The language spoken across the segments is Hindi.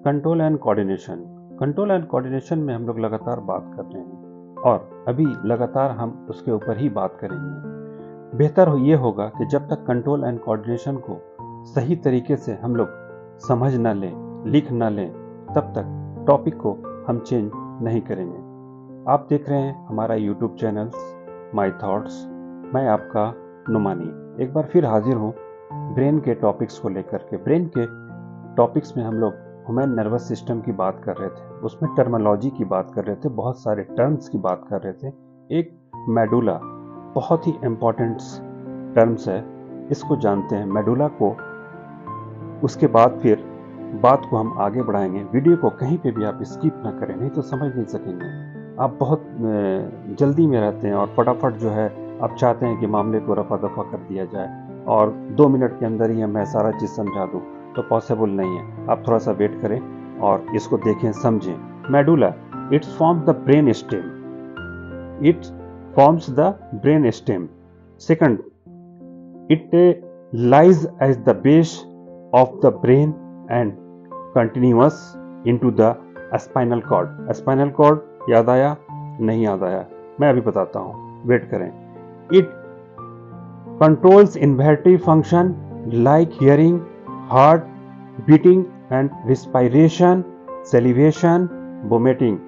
कंट्रोल एंड कोऑर्डिनेशन में हम लोग लगातार बात कर रहे हैं और अभी लगातार हम उसके ऊपर ही बात करेंगे। बेहतर ये होगा कि जब तक कंट्रोल एंड कोऑर्डिनेशन को सही तरीके से हम लोग समझ ना लें, लिख ना लें, तब तक टॉपिक को हम चेंज नहीं करेंगे। आप देख रहे हैं हमारा यूट्यूब चैनल माय थॉट्स। मैं आपका नुमानी एक बार फिर हाजिर हूँ ब्रेन के टॉपिक्स को लेकर के। ब्रेन के टॉपिक्स में हम लोग ह्यूमन नर्वस सिस्टम की बात कर रहे थे, उसमें टर्मिनोलॉजी की बात कर रहे थे, बहुत सारे टर्म्स की बात कर रहे थे। एक मेडुला बहुत ही इम्पोर्टेंट टर्म्स है, इसको जानते हैं मेडुला को। उसके बाद फिर बात को हम आगे बढ़ाएंगे। वीडियो को कहीं पे भी आप स्किप ना करें, नहीं तो समझ नहीं सकेंगे। आप बहुत जल्दी में रहते हैं और फटाफट जो है आप चाहते हैं कि मामले को रफा दफा कर दिया जाए और 2 मिनट के अंदर ही मैं सारा चीज़ समझा दूँ, तो पॉसिबल नहीं है। आप थोड़ा सा वेट करें और इसको देखें, समझें। Medulla its forms the brain stem. It forms the brain stem. Second, it lies as the base of the brain and continuous into the spinal cord. Spinal cord याद आया? नहीं याद आया? मैं अभी बताता हूँ, वेट करें। It controls inventory function like hearing, heart beating and respiration, salivation, vomiting.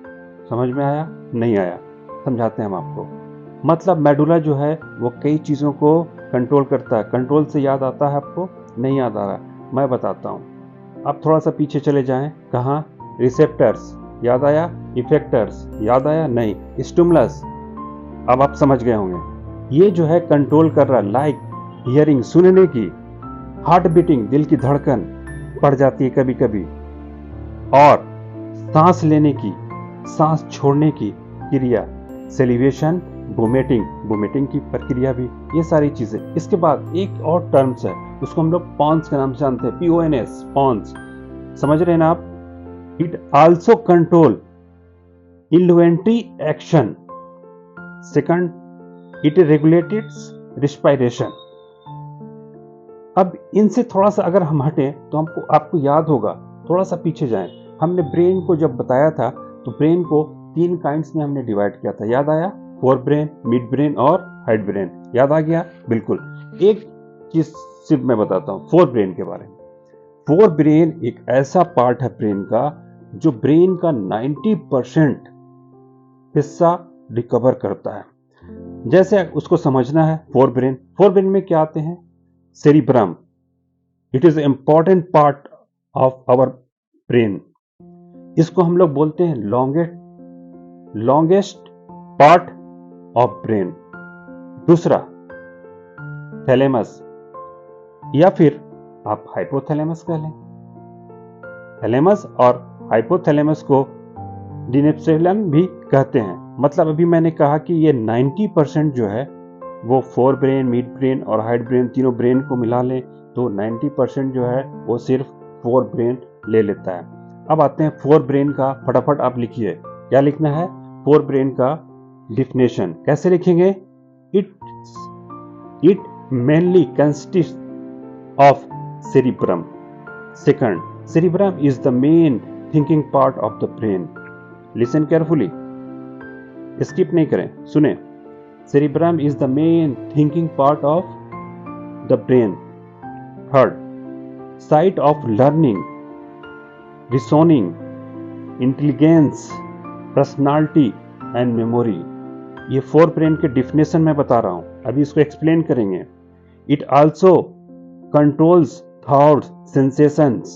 समझ में आया? नहीं आया? समझाते हैं हम आपको। मतलब मेडुला जो है वो कई चीज़ों को कंट्रोल करता है। कंट्रोल से याद आता है आपको? नहीं याद आ रहा? मैं बताता हूँ। आप थोड़ा सा पीछे चले जाएं। कहाँ? रिसेप्टर्स याद आया? इफेक्टर्स याद आया? नहीं। स्टिमुलस अब आप समझ गए होंगे। ये जो है कंट्रोल कर रहा है, लाइक हियरिंग सुनने की, हार्ट बीटिंग दिल की धड़कन बढ़ जाती है कभी कभी, और सांस लेने की, सांस छोड़ने की क्रिया, सेलिवेशन, वोमिटिंग की प्रक्रिया भी, ये सारी चीजें। इसके बाद एक और टर्म्स है, उसको हम लोग पॉन्स के नाम से जानते हैं, PONS, पॉन्स। समझ रहे हैं ना आप? It also control inventory action. Second, it regulates respiration. अब इनसे थोड़ा सा अगर हम हटें तो आपको याद होगा, थोड़ा सा पीछे जाएं। हमने ब्रेन को जब बताया था तो ब्रेन को 3 काइंड्स में हमने डिवाइड किया था, याद आया? फोर ब्रेन, मिड ब्रेन और हाइड ब्रेन। याद आ गया? बिल्कुल। एक चीज सिर्फ मैं बताता हूँ फोर ब्रेन के बारे में। फोर ब्रेन एक ऐसा पार्ट है ब्रेन का जो ब्रेन का 90% हिस्सा रिकवर करता है। जैसे उसको समझना है, फोर ब्रेन में क्या आते हैं? Cerebrum, it is important part of our brain. इसको हम लोग बोलते हैं लॉन्गेस्ट पार्ट ऑफ ब्रेन। दूसरा थैलेमस, या फिर आप हाइपोथैलेमस कह लें। थैलेमस और हाइपोथैलेमस को डिनेप्सिलम भी कहते हैं। मतलब अभी मैंने कहा कि ये 90% जो है वो फोर ब्रेन, मिड ब्रेन और हाइड ब्रेन, तीनों ब्रेन को मिला लें तो 90% जो है वो सिर्फ फोर ब्रेन ले लेता है। अब आते हैं फोर ब्रेन का, फटाफट आप लिखिए। क्या लिखना है? फोर ब्रेन का डिफिनेशन कैसे लिखेंगे? It mainly consist of cerebrum. Second, cerebrum is the main thinking part of the brain. Listen carefully. Skip नहीं करें, सुने। Cerebrum is the main thinking part of the brain. Third, site of learning, reasoning, intelligence, personality and memory. ये फोर ब्रेन के डिफिनेशन में बता रहा हूं, अभी इसको एक्सप्लेन करेंगे। It also controls thoughts, sensations,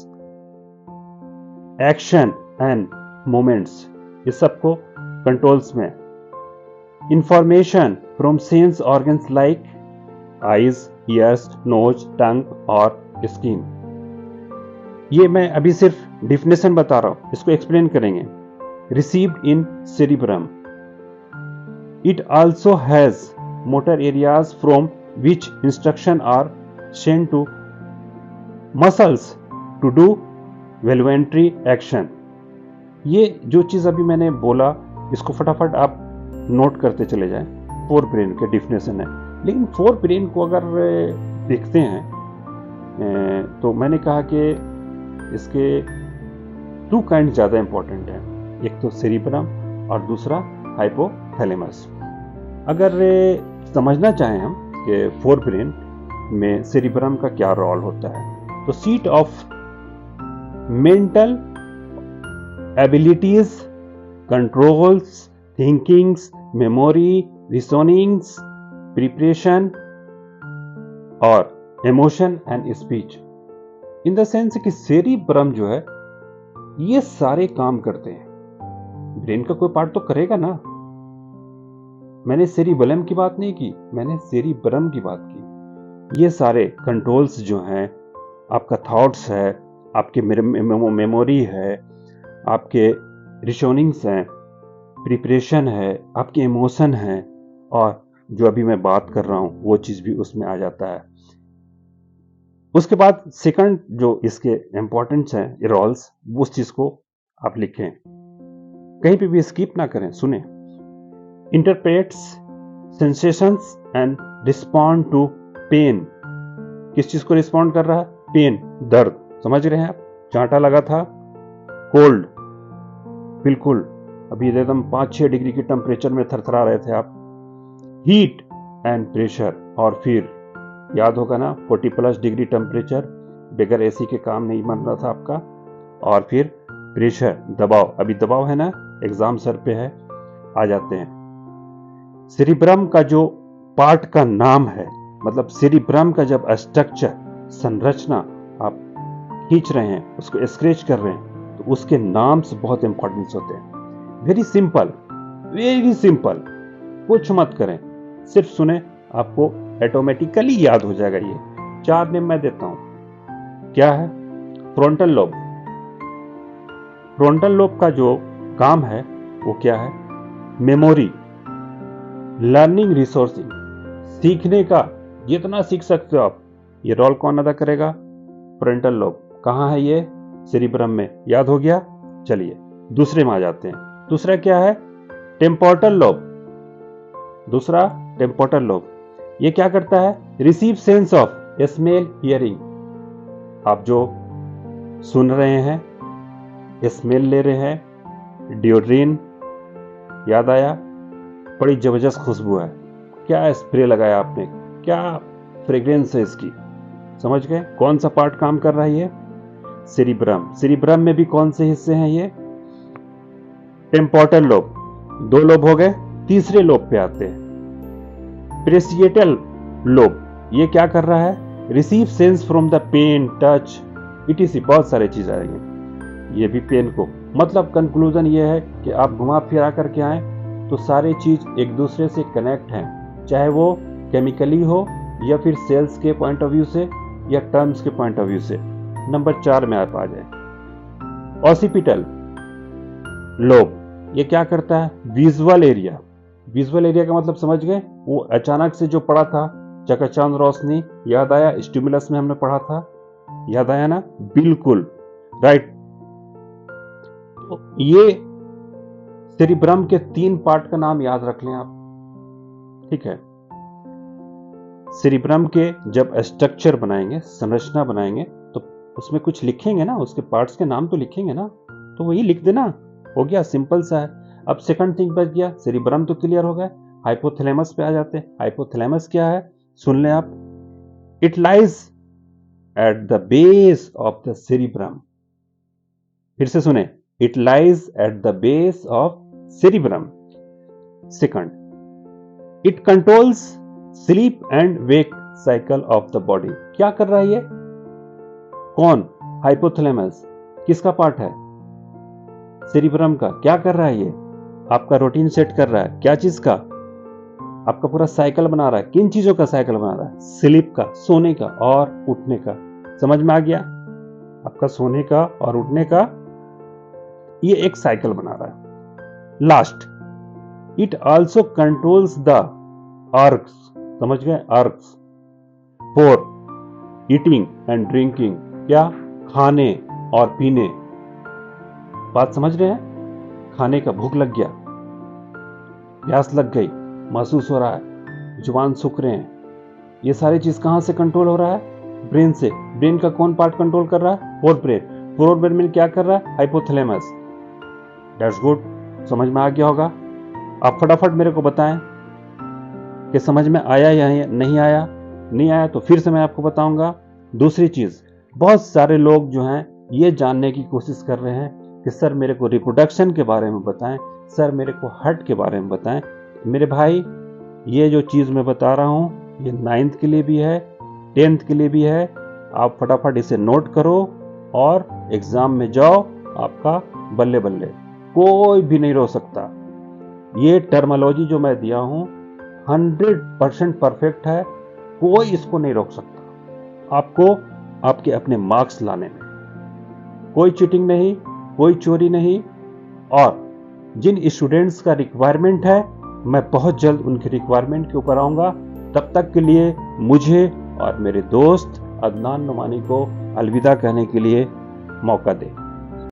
action and movements, ये सबको कंट्रोल्स में। Information from sense organs like eyes, ears, nose, tongue और स्किन। ये मैं अभी सिर्फ डिफिनेशन बता रहा हूं, इसको एक्सप्लेन करेंगे। Received in cerebrum. It also has motor areas from which instruction are send to muscles to do voluntary action. ये जो चीज अभी मैंने बोला इसको फटाफट आप नोट करते चले जाएं। फोर ब्रेन के डिफिनेशन है। लेकिन फोर ब्रेन को अगर देखते हैं तो मैंने कहा कि इसके 2 काइंड ज़्यादा इंपॉर्टेंट है, एक तो सेरिब्रम और दूसरा हाइपोथैलेमस। अगर समझना चाहें हम कि फोर ब्रेन में सेरिब्रम का क्या रोल होता है, तो seat of mental abilities, controls, thinkings, memory, reasonings, preparation और emotion and speech. In the sense कि सेरिब्रम जो है ये सारे काम करते हैं। ब्रेन का कोई पार्ट तो करेगा ना। मैंने सेरिबेलम की बात नहीं की, मैंने सेरिब्रम की बात की। ये सारे कंट्रोल्स जो हैं, आपका थॉट्स है, आपके मेमोरी है, आपके रिशोनिंग्स हैं, प्रिपरेशन है, आपके इमोशन है, और जो अभी मैं बात कर रहा हूं वो चीज भी उसमें आ जाता है। उसके बाद सेकंड जो इसके इंपॉर्टेंस है रोल्स, उस चीज को आप लिखें, कहीं पे भी स्किप ना करें, सुने। Interprets sensations and respond to pain. किस चीज को रिस्पॉन्ड कर रहा है? पेन, दर्द। समझ रहे हैं आप? चांटा लगा था, कोल्ड, बिल्कुल अभी एकदम 5-6 डिग्री के टेम्परेचर में थरथरा रहे थे आप। हीट एंड प्रेशर, और फिर याद होगा ना 40+ डिग्री टेम्परेचर, बगैर एसी के काम नहीं बन रहा था आपका। और फिर प्रेशर, दबाव, अभी दबाव है ना, एग्जाम सर पे है, आ जाते हैं। सेरिब्रम का जो पार्ट का नाम है, मतलब सेरिब्रम का जब स्ट्रक्चर, संरचना आप खींच रहे हैं, उसको स्क्रैच कर रहे हैं, तो उसके नाम से बहुत इंपॉर्टेंस होते हैं। वेरी सिंपल, वेरी सिंपल, कुछ मत करें, सिर्फ सुने, आपको ऑटोमेटिकली याद हो जाएगा। ये 4 नेम मैं देता हूं। क्या है? Frontal lobe. फ्रंटल लोब का जो काम है वो क्या है? मेमोरी, लर्निंग, रिसोर्सिंग, सीखने का, जितना सीख सकते हो आप, ये रोल कौन अदा करेगा? Frontal lobe. कहां है ये? सेरिब्रम में। याद हो गया? चलिए दूसरे में आ जाते हैं। दूसरा क्या है? Temporal lobe. दूसरा टेम्पोरल लोब, ये क्या करता है? Receive sense of smell, hearing. आप जो सुन रहे हैं, स्मेल ले रहे हैं, डिओड्रिन, याद आया? बड़ी जबरदस्त खुशबू है, क्या स्प्रे लगाया आपने, क्या फ्रेग्रेंस है इसकी। समझ गए कौन सा पार्ट काम कर रहा है ये? सेरिब्रम। सेरिब्रम में भी कौन से हिस्से हैं ये? Temporal lobe. 2 लोब हो गए, तीसरे लोब पे आते हैं, प्रेसिएटल लोब। ये क्या कर रहा है? Receive sense from the pain, touch, ETC, बहुत सारे चीज आएंगे। ये भी पेन को, मतलब कंक्लूजन ये है कि आप घुमा फिरा करके आए तो सारे चीज एक दूसरे से कनेक्ट हैं, चाहे वो केमिकली हो या फिर सेल्स के पॉइंट ऑफ व्यू से या टर्म्स के पॉइंट ऑफ व्यू से। नंबर 4 में आप आ जाए, ऑसिपिटल लोब। ये क्या करता है? Visual area. विजुअल एरिया का मतलब समझ गए? वो अचानक से जो पड़ा था, चकाचौंध रोशनी, याद आया? स्टिमुलस में हमने पढ़ा था, याद आया ना? बिल्कुल राइट। तो ये सेरिब्रम के 3 पार्ट का नाम याद रख लें आप, ठीक है? सेरिब्रम के जब स्ट्रक्चर बनाएंगे, संरचना बनाएंगे, तो उसमें कुछ लिखेंगे ना, उसके पार्ट्स के नाम तो लिखेंगे ना, तो वही लिख देना, हो गया, सिंपल सा है। अब सेकंड थिंग बच गया, सेरिब्रम तो क्लियर हो गया। हाइपोथैलेमस पे आ जाते हैं। हाइपोथैलेमस क्या है? सुन लें आप, it lies at the base of the cerebrum. फिर से सुने, it lies at the base of cerebrum. Second, it controls sleep and wake cycle of the body. क्या कर रहा है ये? कौन? हाइपोथैलेमस। किसका पार्ट है? सेरिब्रम का। क्या कर रहा है ये? आपका रूटीन सेट कर रहा है। क्या चीज का? आपका पूरा साइकिल बना रहा है। किन चीजों का साइकिल बना रहा है? स्लीप का, सोने का और उठने का। समझ में आ गया? आपका सोने का और उठने का ये एक साइकिल बना रहा है। Last, it also controls the urges. समझ गए? Urges for eating and drinking. क्या? खाने और पीने। बात समझ रहे हैं? खाने का, भूख लग गया, प्यास लग गई, महसूस हो रहा है, जुबान सूख रहे हैं, ये सारी चीज कहां से कंट्रोल हो रहा है? ब्रेन से। ब्रेन का कौन पार्ट कंट्रोल कर रहा है? Fore brain. फोरब्रेन क्या कर रहा है? हाइपोथैलेमस। दैट्स गुड, समझ में आ गया होगा। आप फटाफट मेरे को बताएं कि समझ में आया या नहीं आया। नहीं आया तो फिर से मैं आपको बताऊंगा। दूसरी चीज, बहुत सारे लोग जो हैं ये जानने की कोशिश कर रहे हैं कि सर मेरे को रिप्रोडक्शन के बारे में बताएं, सर मेरे को हार्ट के बारे में बताएं। मेरे भाई, ये जो चीज मैं बता रहा हूं ये 9th के लिए भी है, 10th के लिए भी है। आप फटाफट इसे नोट करो और एग्जाम में जाओ, आपका बल्ले बल्ले, कोई भी नहीं रोक सकता। ये टर्मोलॉजी जो मैं दिया हूं 100% परफेक्ट है, कोई इसको नहीं रोक सकता। आपको आपके अपने मार्क्स लाने में कोई चीटिंग नहीं, कोई चोरी नहीं। और जिन स्टूडेंट्स का रिक्वायरमेंट है, मैं बहुत जल्द उनकी रिक्वायरमेंट के ऊपर आऊंगा। तब तक के लिए मुझे और मेरे दोस्त अदनान नुमानी को अलविदा कहने के लिए मौका दें।